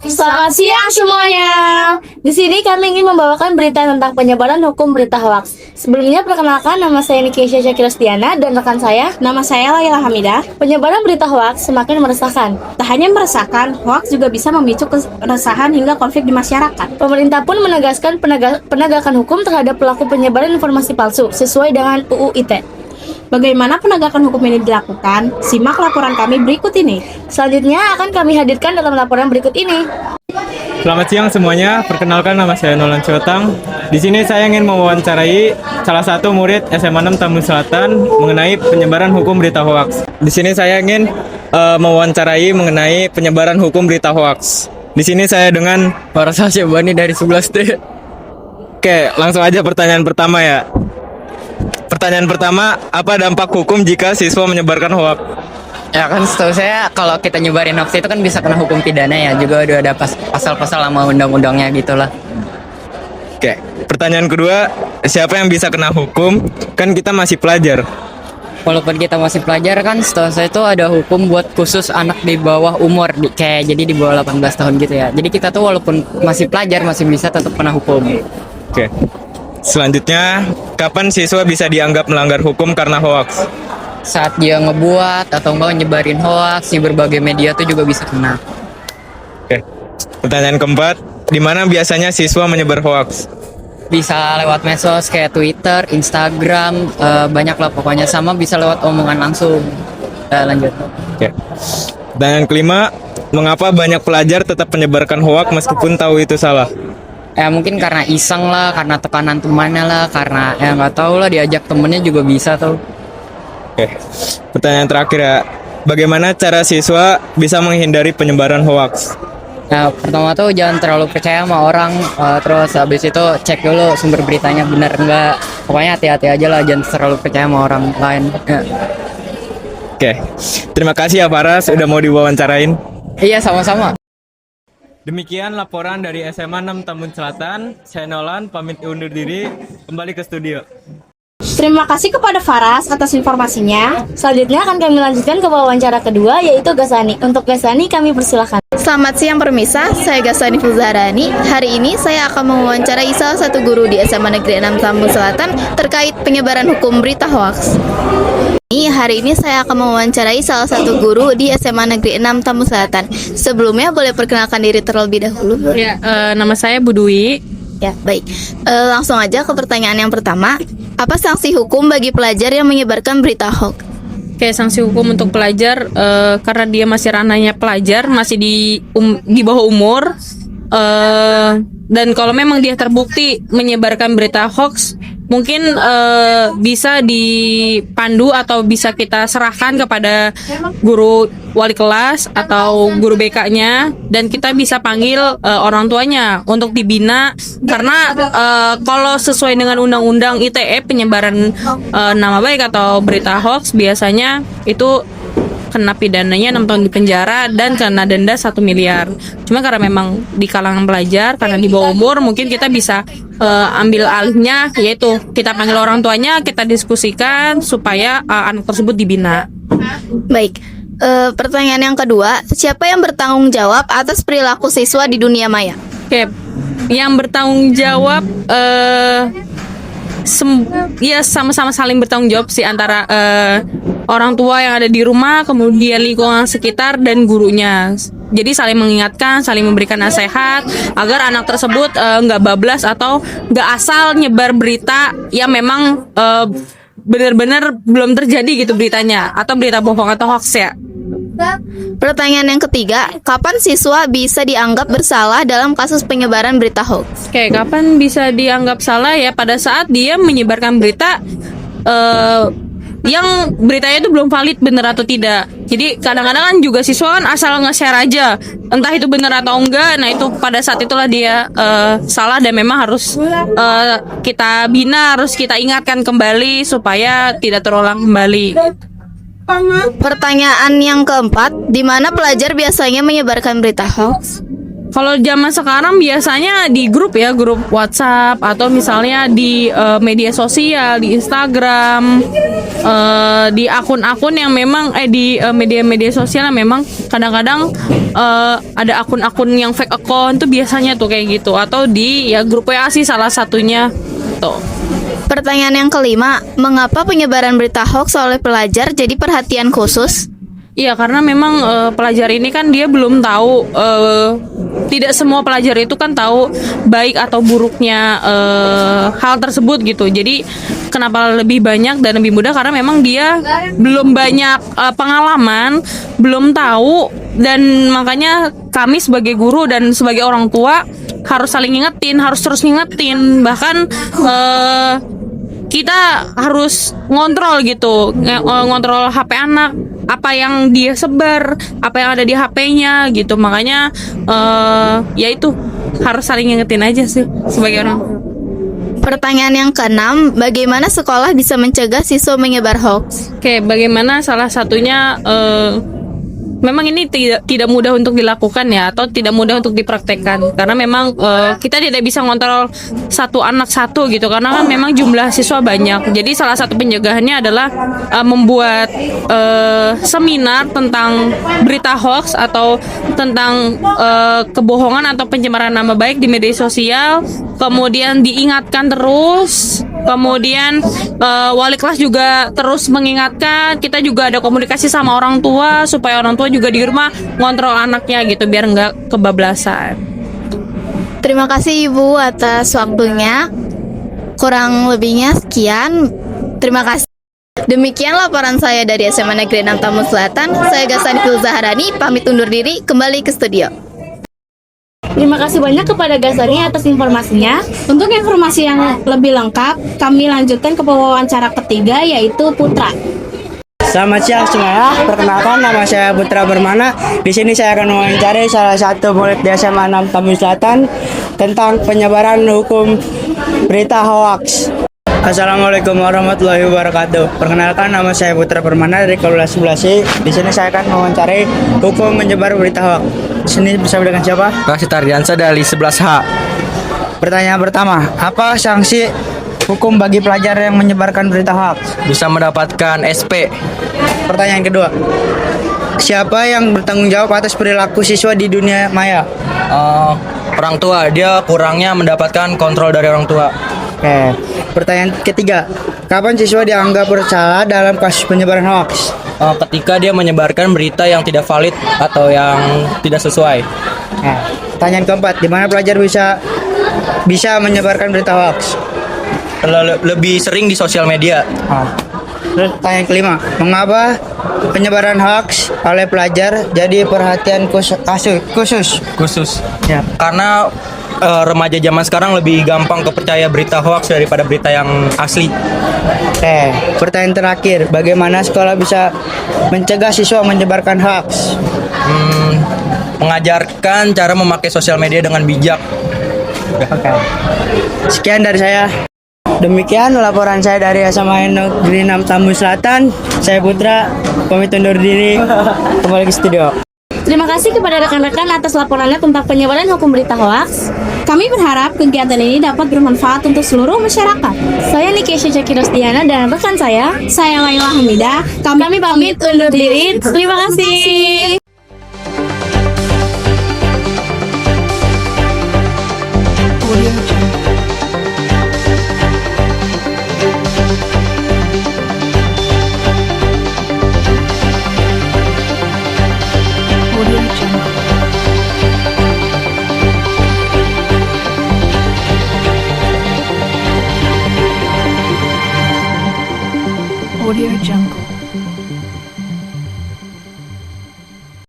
Selamat siang semuanya. Di sini kami ingin membawakan berita tentang penyebaran hukum berita hoaks. Sebelumnya perkenalkan, nama saya Nikisha Syakirastiana dan rekan saya, nama saya Laila Hamidah. Penyebaran berita hoaks semakin meresahkan. Tak hanya meresahkan, hoaks juga bisa memicu keresahan hingga konflik di masyarakat. Pemerintah pun menegaskan penegakan hukum terhadap pelaku penyebaran informasi palsu sesuai dengan UU ITE. Bagaimana penegakan hukum ini dilakukan? Simak laporan kami berikut ini. Selanjutnya akan kami hadirkan dalam laporan berikut ini. Selamat siang semuanya, perkenalkan nama saya Nolan Ciotang. Di sini saya ingin mewawancarai salah satu murid SMA 6 Tambun Selatan mengenai penyebaran hukum berita hoaks. Di sini saya ingin mewawancarai mengenai penyebaran hukum berita hoaks. Di sini saya dengan Farsa Syabani dari 11D. Oke, langsung aja pertanyaan pertama ya. Pertanyaan pertama, apa dampak hukum jika siswa menyebarkan hoaks? Ya kan setahu saya kalau kita nyebarin hoax itu kan bisa kena hukum pidana ya. Juga udah ada pasal-pasal sama undang-undangnya gitulah. Oke, pertanyaan kedua, siapa yang bisa kena hukum? Kan kita masih pelajar. Walaupun kita masih pelajar kan setahu saya itu ada hukum buat khusus anak di bawah umur kayak jadi di bawah 18 tahun gitu ya. Jadi kita tuh walaupun masih pelajar masih bisa tetap kena hukum. Oke. Selanjutnya, kapan siswa bisa dianggap melanggar hukum karena hoaks? Saat dia ngebuat atau enggak nyebarin hoax di berbagai media tuh juga bisa kena. Oke. Pertanyaan keempat, di mana biasanya siswa menyebar hoaks? Bisa lewat medsos kayak Twitter, Instagram, banyak lah pokoknya, sama bisa lewat omongan langsung. Lanjut. Oke. Pertanyaan kelima, mengapa banyak pelajar tetap menyebarkan hoaks meskipun tahu itu salah? Ya mungkin karena iseng lah, karena tekanan temannya lah, karena ya nggak tahu lah diajak temennya juga bisa tuh. Oke. Pertanyaan terakhir ya, bagaimana cara siswa bisa menghindari penyebaran hoaks? Nah pertama tuh jangan terlalu percaya sama orang, terus habis itu cek dulu sumber beritanya benar enggak. Pokoknya hati-hati aja lah, jangan terlalu percaya sama orang lain. Ya. Oke. Terima kasih ya Faras, udah mau diwawancarain. Iya sama-sama. Demikian laporan dari SMA 6 Tambun Selatan. Saya Nolan, pamit undur diri, kembali ke studio. Terima kasih kepada Faras atas informasinya. Selanjutnya akan kami lanjutkan ke wawancara kedua, yaitu Gasani. Untuk Gasani kami persilahkan. Selamat siang permisa, saya Gasani Fuzarani. Hari ini saya akan mewawancarai salah satu guru di SMA Negeri 6 Tambun Selatan terkait penyebaran hukum berita hoaks. Hari ini saya akan mewawancarai salah satu guru di SMA Negeri 6 Tambun Selatan. Sebelumnya boleh perkenalkan diri terlebih dahulu. Ya, nama saya Bu Dwi. Ya, baik. Langsung aja ke pertanyaan yang pertama. Apa sanksi hukum bagi pelajar yang menyebarkan berita hoaks? Kayak sanksi hukum untuk pelajar karena dia masih ranahnya pelajar, masih di bawah umur. Dan kalau memang dia terbukti menyebarkan berita hoax, mungkin bisa dipandu atau bisa kita serahkan kepada guru wali kelas atau guru BK-nya, dan kita bisa panggil orang tuanya untuk dibina karena kalau sesuai dengan undang-undang ITE penyebaran nama baik atau berita hoax biasanya itu kena pidananya 6 tahun di penjara dan kena denda 1 miliar. Cuma karena memang di kalangan pelajar, karena di bawah umur, mungkin kita bisa ambil alihnya, yaitu kita panggil orang tuanya, kita diskusikan supaya anak tersebut dibina. Baik. Pertanyaan yang kedua, siapa yang bertanggung jawab atas perilaku siswa di dunia maya? Oke, yang bertanggung jawab ya sama-sama saling bertanggung jawab sih antara orang tua yang ada di rumah, kemudian lingkungan sekitar dan gurunya. Jadi saling mengingatkan, saling memberikan nasihat agar anak tersebut nggak bablas atau nggak asal nyebar berita yang memang benar-benar belum terjadi gitu beritanya, atau berita bohong atau hoax ya. Pertanyaan yang ketiga, kapan siswa bisa dianggap bersalah dalam kasus penyebaran berita hoax? Oke, kapan bisa dianggap salah ya? Pada saat dia menyebarkan berita yang beritanya itu belum valid benar atau tidak. Jadi kadang-kadang kan juga siswa kan asal nge-share aja, entah itu benar atau enggak. Nah itu pada saat itulah dia salah dan memang harus kita bina, harus kita ingatkan kembali supaya tidak terulang kembali. Pertanyaan yang keempat, di mana pelajar biasanya menyebarkan berita hoax? Kalau zaman sekarang biasanya di grup ya, grup WhatsApp atau misalnya di media sosial, di Instagram, di akun-akun yang memang di media-media sosial yang memang kadang-kadang ada akun-akun yang fake account tuh biasanya tuh kayak gitu, atau di ya grup WA sih salah satunya tuh. Pertanyaan yang kelima, mengapa penyebaran berita hoax oleh pelajar jadi perhatian khusus? Iya, karena memang pelajar ini kan dia belum tahu, tidak semua pelajar itu kan tahu baik atau buruknya hal tersebut gitu. Jadi kenapa lebih banyak dan lebih mudah, karena memang dia belum banyak pengalaman, belum tahu, dan makanya kami sebagai guru dan sebagai orang tua harus saling ngingetin, harus terus ngingetin, bahkan kita harus ngontrol gitu, ngontrol HP anak, apa yang dia sebar, apa yang ada di HP-nya gitu. Makanya ya itu harus saling ngingetin aja sih sebagai orang. Pertanyaan yang keenam, bagaimana sekolah bisa mencegah siswa menyebar hoax? Oke, bagaimana salah satunya memang ini tidak mudah untuk dilakukan ya, atau tidak mudah untuk dipraktekkan, karena memang kita tidak bisa ngontrol satu anak satu gitu, karena kan memang jumlah siswa banyak. Jadi salah satu pencegahannya adalah membuat seminar tentang berita hoax atau tentang kebohongan atau pencemaran nama baik di media sosial, kemudian diingatkan terus. Kemudian wali kelas juga terus mengingatkan. Kita juga ada komunikasi sama orang tua supaya orang tua juga di rumah ngontrol anaknya gitu, biar nggak kebablasan. Terima kasih Ibu atas waktunya. Kurang lebihnya sekian. Terima kasih. Demikian laporan saya dari SMA Negeri 6 Tambun Selatan. Saya Gasani Zaharani, pamit undur diri, kembali ke studio. Terima kasih banyak kepada Gasani atas informasinya. Untuk informasi yang lebih lengkap, kami lanjutkan ke wawancara ketiga, yaitu Putra. Selamat siang semuanya. Perkenalkan, nama saya Putra Bermana. Di sini saya akan mewawancarai salah satu murid di SMA 6 Tambun Selatan tentang penyebaran hukum berita hoax. Assalamualaikum warahmatullahi wabarakatuh. Perkenalkan, nama saya Putra Permana dari kelas 11C. Di sini saya akan mewawancarai hukum menyebar berita hoax. Di sini bersama dengan siapa? Kasih Tardiansa dari 11H. Pertanyaan pertama, apa sanksi hukum bagi pelajar yang menyebarkan berita hoax? Bisa mendapatkan SP. Pertanyaan kedua, siapa yang bertanggung jawab atas perilaku siswa di dunia maya? Orang tua, dia kurangnya mendapatkan kontrol dari orang tua. Oke. Pertanyaan ketiga, kapan siswa dianggap bersalah dalam kasus penyebaran hoax? Ketika dia menyebarkan berita yang tidak valid atau yang tidak sesuai. Nah, pertanyaan keempat, di mana pelajar bisa menyebarkan berita hoax? Lebih sering di sosial media. Terus pertanyaan kelima, mengapa penyebaran hoax oleh pelajar jadi perhatian khusus? Ya. Karena remaja zaman sekarang lebih gampang kepercaya berita hoax daripada berita yang asli. Oke, pertanyaan terakhir, bagaimana sekolah bisa mencegah siswa menyebarkan hoax? Mengajarkan cara memakai sosial media dengan bijak. Oke. Sekian dari saya. Demikian laporan saya dari SMA Negeri 6 Tambun Selatan. Saya Putra, pamit undur diri, kembali ke studio. Terima kasih kepada rekan-rekan atas laporannya tentang penyebaran hukum berita hoax. Kami berharap kegiatan ini dapat bermanfaat untuk seluruh masyarakat. Saya Nikesha Cakirosdiana dan rekan saya Laila Hamidah. kami pamit undur diri. Terima kasih. Audio Jungle.